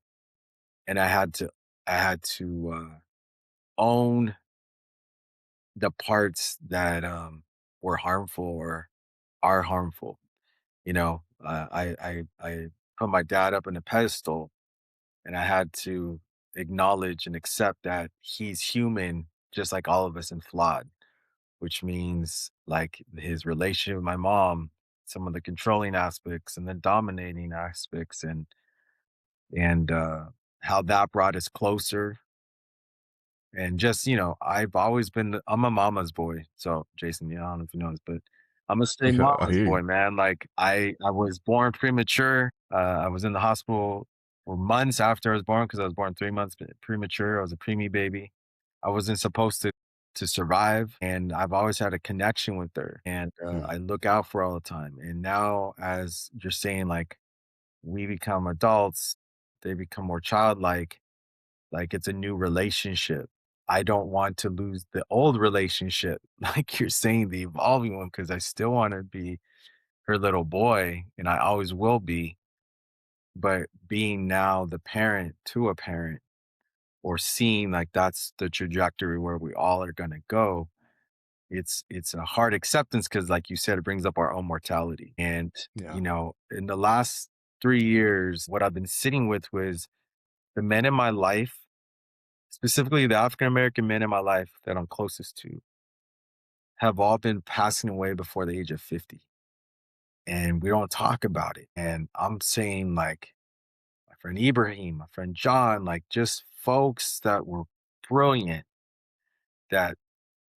and I had to own the parts that were harmful or are harmful. I put my dad up in a pedestal, and I had to acknowledge and accept that he's human, just like all of us, and flawed. Which means like his relationship with my mom, some of the controlling aspects and the dominating aspects, and how that brought us closer. And just, I've always been I'm a mama's boy. So Jason, I don't know if you know this, but I'm a straight Yeah, I mama's hear you. boy, man. Like I was born premature. I was in the hospital for months after I was born because I was born 3 months premature. I was a preemie baby. I wasn't supposed to survive, and I've always had a connection with her, and Hmm. I look out for her all the time. And now, as you're saying, like we become adults, they become more childlike. like it's a new relationship. I don't want to lose the old relationship, like you're saying, the evolving one, because I still want to be her little boy and I always will be. But being now the parent to a parent, or seeing like that's the trajectory where we all are going to go, it's a hard acceptance because, like you said, it brings up our own mortality. And Yeah. in the last 3 years, what I've been sitting with was the men in my life, specifically the African American men in my life that I'm closest to, have all been passing away before the age of 50. And we don't talk about it. And I'm saying, like, my friend Ibrahim, my friend John, like just folks that were brilliant, that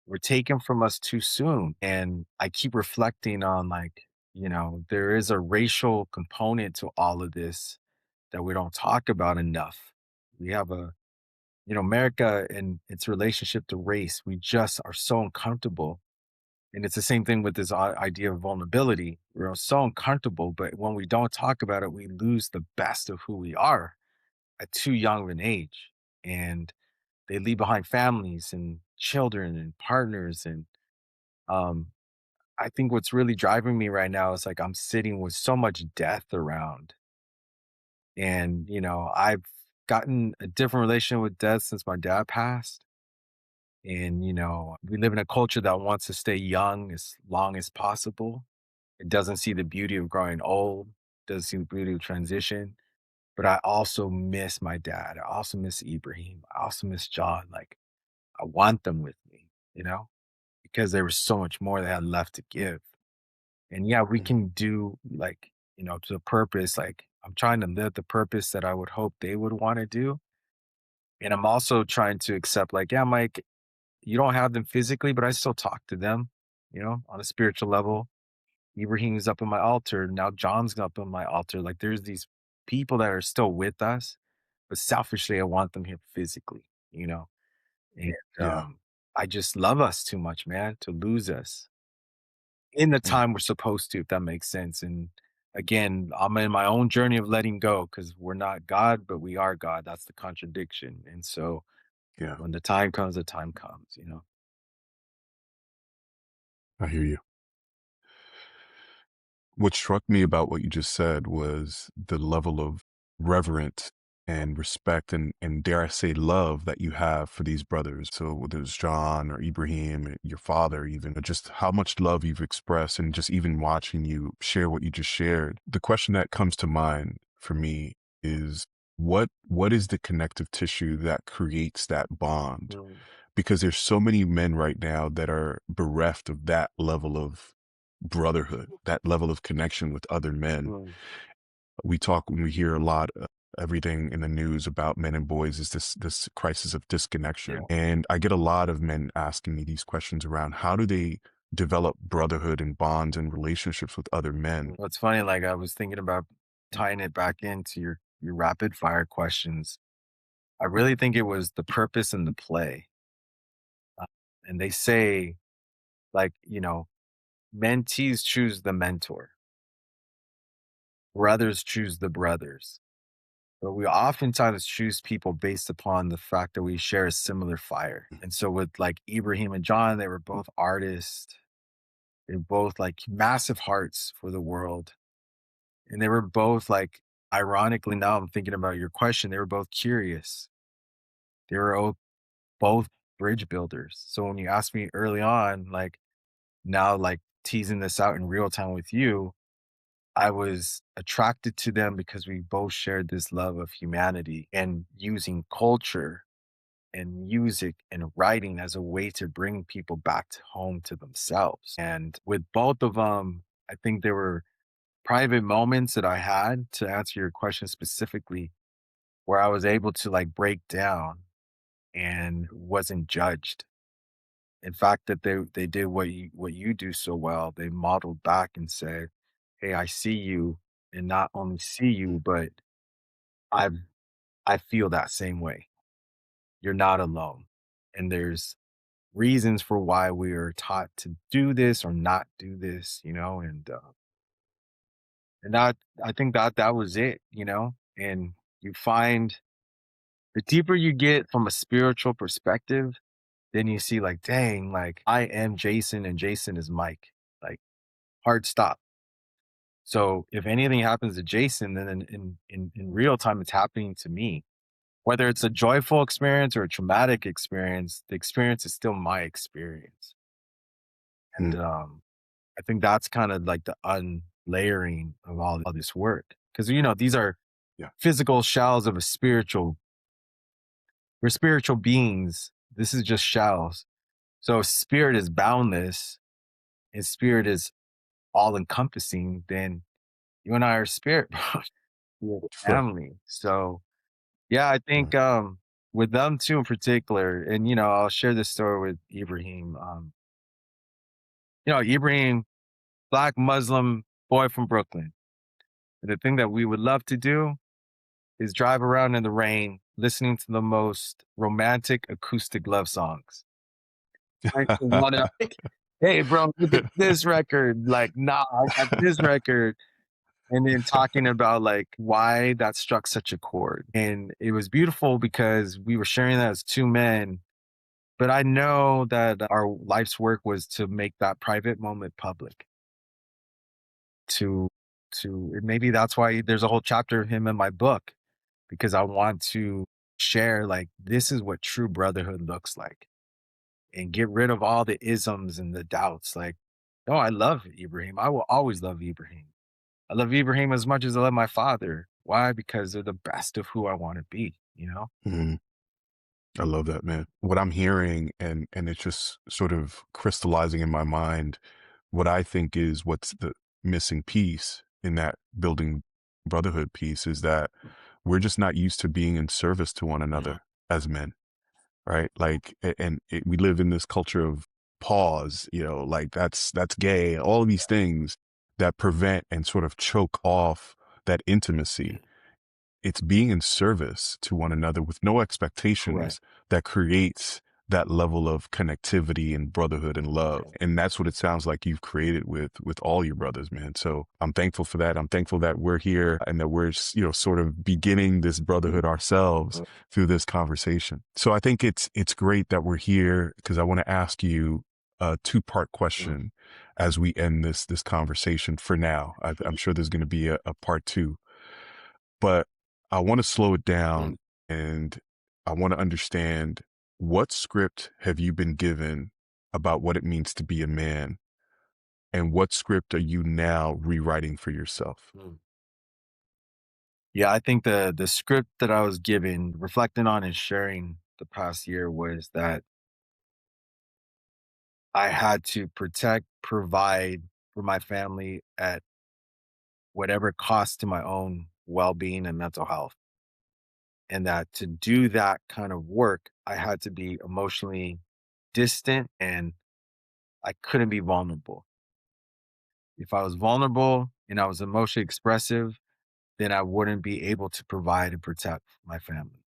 were taken from us too soon. And I keep reflecting on, like, there is a racial component to all of this that we don't talk about enough. We have America and its relationship to race, we just are so uncomfortable. And it's the same thing with this idea of vulnerability. We're so uncomfortable, but when we don't talk about it, we lose the best of who we are at too young of an age. And they leave behind families and children and partners. And um, I think what's really driving me right now is like I'm sitting with so much death around. And, I've gotten a different relationship with death since my dad passed. And, we live in a culture that wants to stay young as long as possible. It doesn't see the beauty of growing old, doesn't see the beauty of transition. But I also miss my dad. I also miss Ibrahim. I also miss John. Like, I want them with me, because there was so much more they had left to give. And yeah, we Mm. can do, like, to the purpose. Like, I'm trying to live the purpose that I would hope they would want to do. And I'm also trying to accept, like, yeah, Mike, you don't have them physically, but I still talk to them, on a spiritual level. Ibrahim's up on my altar. Now John's up on my altar. Like, there's these people that are still with us, but selfishly, I want them here physically. And Yeah. I just love us too much, man, to lose us in the Yeah. time we're supposed to, if that makes sense. And again, I'm in my own journey of letting go because we're not God, but we are God. That's the contradiction. And so Yeah. when the time comes, the time comes. I hear you. What struck me about what you just said was the level of reverence and respect and dare I say love that you have for these brothers. So whether it's John or Ibrahim, your father, even just how much love you've expressed and just even watching you share what you just shared. The question that comes to mind for me is what is the connective tissue that creates that bond? Mm, Because there's so many men right now that are bereft of that level of brotherhood, that level of connection with other men. mm, We hear a lot, everything in the news about men and boys is this crisis of yeah. disconnection. And I get a lot of men asking me these questions around how do they develop brotherhood and bonds and relationships with other men? Well, it's funny, like, I was thinking about tying it back into your rapid fire questions. I really think it was the purpose and the play. Uh, and they say, like, mentees choose the mentor, brothers choose the brothers. But we oftentimes choose people based upon the fact that we share a similar fire. And so with like Ibrahim and John, they were both artists. They both like massive hearts for the world. And they were both like, ironically, now I'm thinking about your question, they were both curious. They were both bridge builders. So when you asked me early on, like, now, like, teasing this out in real time with you, I was attracted to them because we both shared this love of humanity and using culture and music and writing as a way to bring people back to home to themselves. And with both of them, I think there were private moments that I had, to answer your question specifically, where I was able to like break down and wasn't judged. In fact, that they did what you do so well. They modeled back and said, "Hey, I see you, and not only see you, but I I feel that same way. You're not alone, and there's reasons for why we are taught to do this or not do this. And that, I think that was it. And you find The deeper you get from a spiritual perspective, then you see like, dang, like I am Jason and Jason is Mike. Like hard stop. So if anything happens to Jason, then in real time it's happening to me. Whether it's a joyful experience or a traumatic experience, the experience is still my experience. And Mm, I think that's kind of like the unlayering of all this work. Because these are yeah, physical shells of a spiritual. We're spiritual beings. This is just shells. So if spirit is boundless and spirit is all encompassing, then you and I are spirit, bro. We're the sure. family. So yeah, I think Right. with them too in particular, and I'll share this story with Ibrahim. Ibrahim, black Muslim boy from Brooklyn. And the thing that we would love to do is drive around in the rain, listening to the most romantic acoustic love songs. I want to, like, hey, bro, look at this record. Like, nah, I got this record. And then talking about like why that struck such a chord. And it was beautiful because we were sharing that as two men. But I know that our life's work was to make that private moment public. To and maybe that's why there's a whole chapter of him in my book, because I want to share like this is what true brotherhood looks like and get rid of all the isms and the doubts. Like, no, I love Ibrahim. I will always love Ibrahim. I love Ibrahim as much as I love my father. Why? Because they're the best of who I want to be. Mhm. I love that, man. What I'm hearing and it's just sort of crystallizing in my mind what I think is what's the missing piece in that building brotherhood piece is that we're just not used to being in service to one Mhm. another as men, right? Like, we live in this culture of pause, like that's gay, all of these things that prevent and sort of choke off that intimacy. It's being in service to one another with no Correct. expectations that creates that level of connectivity and brotherhood and love. And that's what it sounds like you've created with all your brothers, man. So I'm thankful for that. I'm thankful that we're here and that we're, sort of beginning this brotherhood ourselves through this conversation. So I think it's great that we're here because I want to ask you a two-part Mhm. question as we end this conversation for now. I'm sure there's going to be a part two, but I want to slow it Mhm. down and I want to understand what script have you been given about what it means to be a man and what script are you now rewriting for yourself? Mhm. Yeah, I think the script that I was given, reflecting on and sharing the past year, was that I had to protect, provide for my family at whatever cost to my own well-being and mental health. And that to do that kind of work, I had to be emotionally distant and I couldn't be vulnerable. If I was vulnerable and I was emotionally expressive, then I wouldn't be able to provide and protect my family.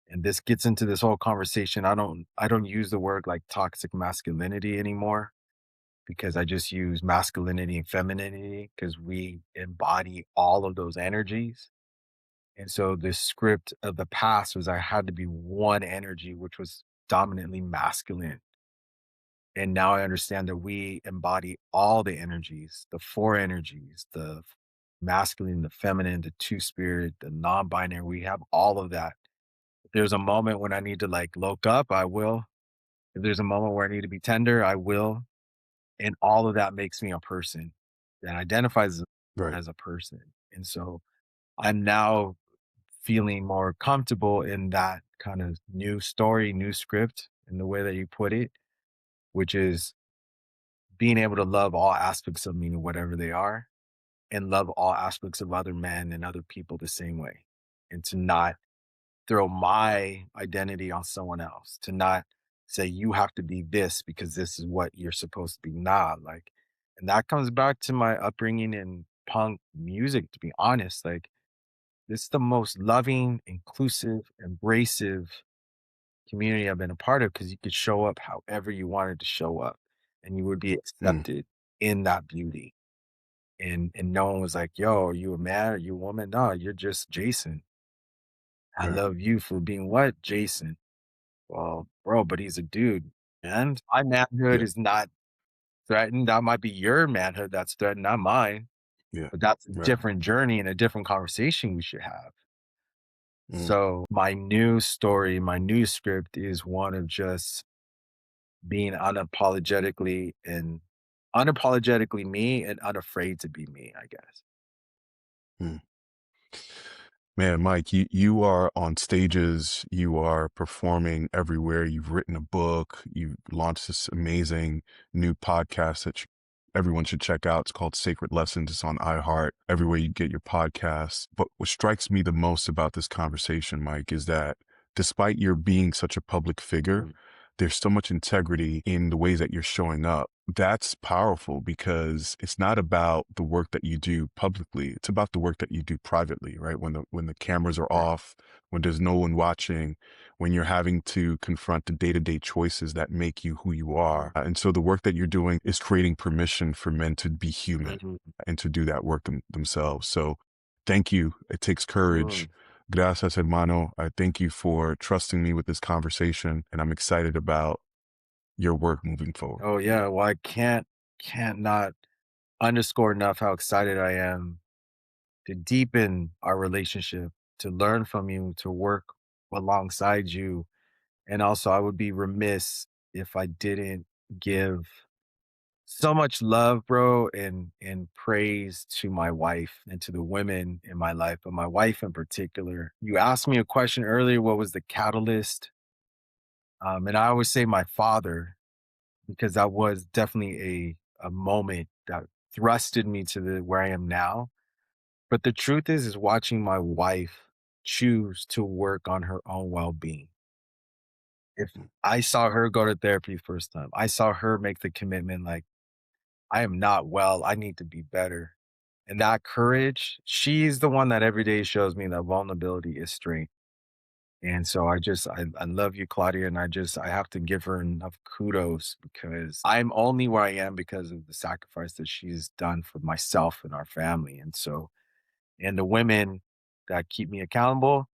And this gets into this whole conversation. I don't use the word like toxic masculinity anymore because I just use masculinity and femininity because we embody all of those energies. And so the script of the past was I had to be one energy, which was dominantly masculine. And now I understand that we embody all the energies, the four energies, the masculine, the feminine, the two spirit, the non binary. We have all of that. If there's a moment when I need to like look up, I will. If there's a moment where I need to be tender, I will. And all of that makes me a person that identifies Right. as a person. And so I'm now feeling more comfortable in that kind of new story, new script in the way that you put it, which is being able to love all aspects of me, whatever they are, and love all aspects of other men and other people the same way. And to not throw my identity on someone else, to not say you have to be this because this is what you're supposed to be. Nah, like, and that comes back to my upbringing in punk music, to be honest. Like, this is the most loving, inclusive, embracive community I've been a part of because you could show up however you wanted to show up and you would be Mm, accepted in that beauty. And no one was like, yo, are you a man? Are you a woman? No, you're just Jason. I Right. love you for being what? Jason. Well, bro, but he's a dude. And my manhood Yeah. is not threatened. That might be your manhood that's threatened, not mine. Yeah. But that's a Right. different journey and a different conversation we should have. Mm, So my new story, my new script is one of just being unapologetically me and unafraid to be me, I guess. mm. Man, Mike, you are on stages, you are performing everywhere. You've written a book, you've launched this amazing new podcast that everyone should check out. It's called Sacred Lessons. It's on iHeart, everywhere you get your podcasts. But what strikes me the most about this conversation, Mike, is that despite your being such a public figure, Mm, there's so much integrity in the ways that you're showing up. That's powerful because it's not about the work that you do publicly. It's about the work that you do privately, right? When the cameras are right. off, when there's no one watching, when you're having to confront the day-to-day choices that make you who you are. Mm, And so the work that you're doing is creating permission for men to be human mhm, and to do that work themselves. So thank you. It takes courage. mm. Gracias, hermano. I thank you for trusting me with this conversation, and I'm excited about your work moving forward. Oh yeah. Well, I can't not underscore enough how excited I am to deepen our relationship, to learn from you, to work alongside you. And also I would be remiss if I didn't give so much love, bro, and praise to my wife and to the women in my life, but my wife in particular. You asked me a question earlier, what was the catalyst? And I always say my father, because that was definitely a moment that thrusted me to the where I am now. But the truth is watching my wife choose to work on her own well-being. If I saw her go to therapy first time, I saw her make the commitment like, I am not well, I need to be better. And that courage, she's the one that every day shows me that vulnerability is strength. And so I love you, Claudia, and I have to give her enough kudos because I'm only where I am because of the sacrifice that she's done for myself and our family. And so, and the women that keep me accountable,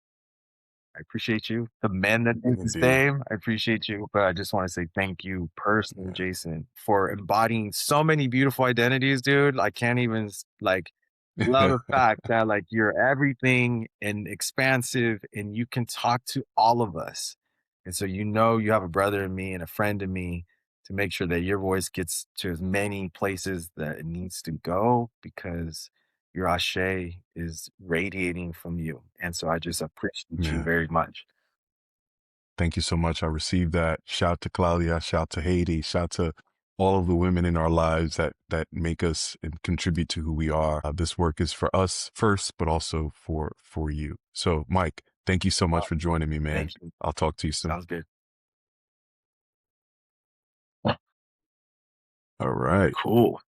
I appreciate you. The men that think the Indeed. same, I appreciate you. But I just want to say thank you personally, Yeah. Jason, for embodying so many beautiful identities, dude. I can't even like love the fact that like you're everything and expansive and you can talk to all of us. And so you know you have a brother in me and a friend in me to make sure that your voice gets to as many places that it needs to go because your ashe is radiating from you. And so I just appreciate you Yeah. very much. Thank you so much. I received that. Shout to Claudia, shout to Haiti, shout to all of the women in our lives that make us and contribute to who we are. This work is for us first, but also for you. So, Mike, thank you so much for joining me, man. Thank you. I'll talk to you soon. Sounds good. All right. Cool.